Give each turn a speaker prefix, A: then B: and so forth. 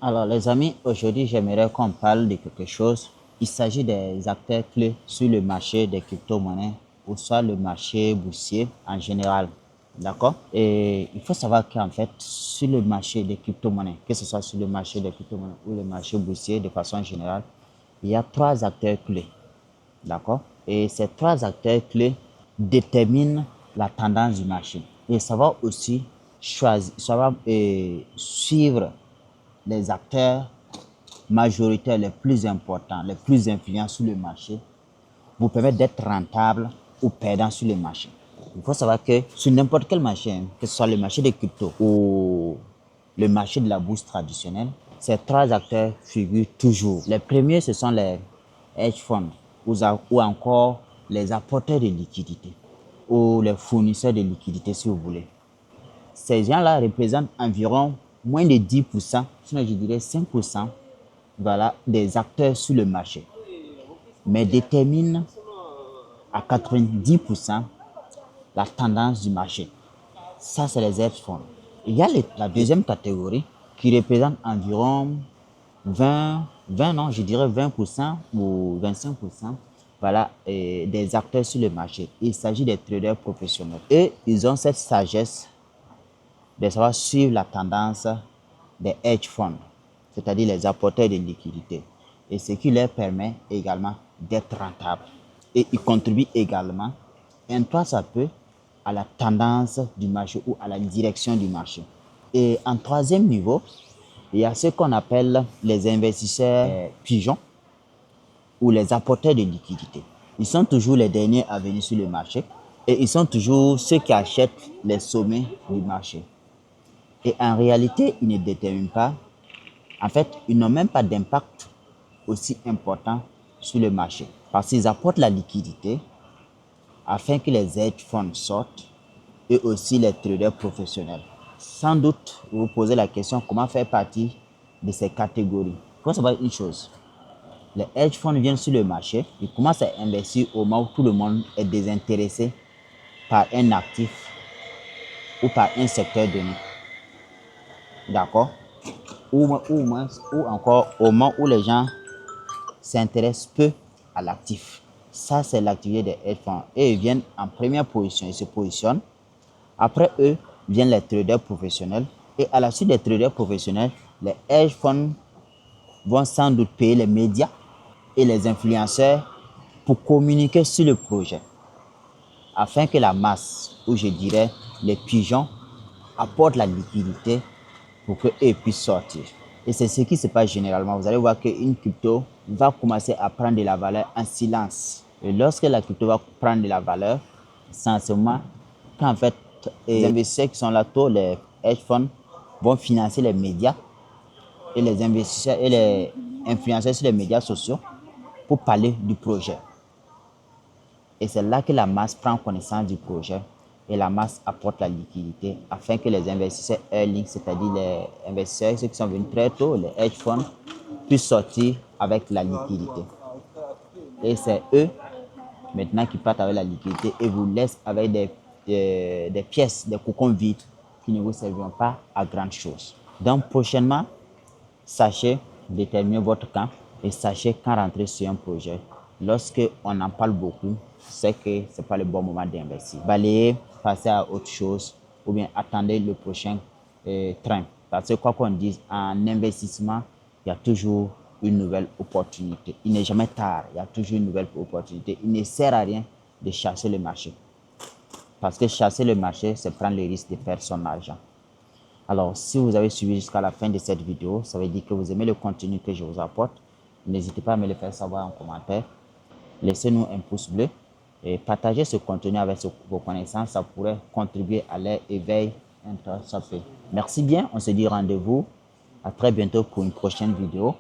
A: Alors les amis, aujourd'hui j'aimerais qu'on parle de quelque chose. Il s'agit des acteurs clés sur le marché des crypto-monnaies ou soit le marché boursier en général. D'accord? Et il faut savoir qu'en fait, sur le marché des crypto-monnaies, que ce soit sur le marché des crypto-monnaies ou le marché boursier de façon générale, il y a trois acteurs clés. D'accord? Et ces trois acteurs clés déterminent la tendance du marché. Et ça va aussi choisir, ça va suivre les acteurs majoritaires les plus importants, les plus influents sur le marché, vous permettent d'être rentable ou perdant sur le marché. Il faut savoir que sur n'importe quel marché, que ce soit le marché des cryptos ou le marché de la bourse traditionnelle, ces trois acteurs figurent toujours. Les premiers, ce sont les hedge funds ou encore les apporteurs de liquidités ou les fournisseurs de liquidités si vous voulez. Ces gens-là représentent environ moins de 10%, sinon je dirais 5%, voilà, des acteurs sur le marché, mais déterminent à 90% la tendance du marché. Ça, c'est les hedge funds. Il y a la deuxième catégorie qui représente environ 20 non, je dirais 20% ou 25%, voilà, des acteurs sur le marché. Il s'agit des traders professionnels. Et ils ont cette sagesse de savoir suivre la tendance des hedge funds, c'est-à-dire les apporteurs de liquidités, et ce qui leur permet également d'être rentables. Et ils contribuent également, un peu ça peu, à la tendance du marché ou à la direction du marché. Et en troisième niveau, il y a ce qu'on appelle les investisseurs pigeons ou les apporteurs de liquidités. Ils sont toujours les derniers à venir sur le marché et ils sont toujours ceux qui achètent les sommets du marché. Et en réalité, ils ne déterminent pas. En fait, ils n'ont même pas d'impact aussi important sur le marché. Parce qu'ils apportent la liquidité afin que les hedge funds sortent et aussi les traders professionnels. Sans doute, vous vous posez la question comment faire partie de ces catégories. Il faut savoir une chose. Les hedge funds viennent sur le marché, ils commencent à investir au moment où tout le monde est désintéressé par un actif ou par un secteur donné. D'accord? Ou encore au moment où les gens s'intéressent peu à l'actif. Ça, c'est l'activité des hedge funds. Et ils viennent en première position, ils se positionnent. Après eux, viennent les traders professionnels. Et à la suite des traders professionnels, les hedge funds vont sans doute payer les médias et les influenceurs pour communiquer sur le projet, afin que la masse, ou je dirais les pigeons, apportent la liquidité pour qu'eux puissent sortir. Et c'est ce qui se passe généralement. Vous allez voir qu'une crypto va commencer à prendre de la valeur en silence. Et lorsque la crypto va prendre de la valeur, c'est en ce moment qu'en fait, les investisseurs qui sont là, tous les hedge funds, vont financer les médias et les investisseurs et les influenceurs sur les médias sociaux pour parler du projet. Et c'est là que la masse prend connaissance du projet et la masse apporte la liquidité afin que les investisseurs early, c'est-à-dire les investisseurs, ceux qui sont venus très tôt, les hedge funds, puissent sortir avec la liquidité. Et c'est eux maintenant qui partent avec la liquidité et vous laissent avec des pièces, des cocons vides qui ne vous serviront pas à grand chose. Donc prochainement, sachez déterminer votre camp et sachez quand rentrer sur un projet. Lorsque on en parle beaucoup, c'est que ce n'est pas le bon moment d'investir. Balayez, passez à autre chose ou bien attendez le prochain train. Parce que quoi qu'on dise, en investissement, il y a toujours une nouvelle opportunité. Il n'est jamais tard, il y a toujours une nouvelle opportunité. Il ne sert à rien de chasser le marché. Parce que chasser le marché, c'est prendre le risque de perdre son argent. Alors, si vous avez suivi jusqu'à la fin de cette vidéo, ça veut dire que vous aimez le contenu que je vous apporte. N'hésitez pas à me le faire savoir en commentaire. Laissez-nous un pouce bleu et partagez ce contenu avec vos connaissances. Ça pourrait contribuer à leur éveil intrinsèque. Merci bien. On se dit rendez-vous à très bientôt pour une prochaine vidéo.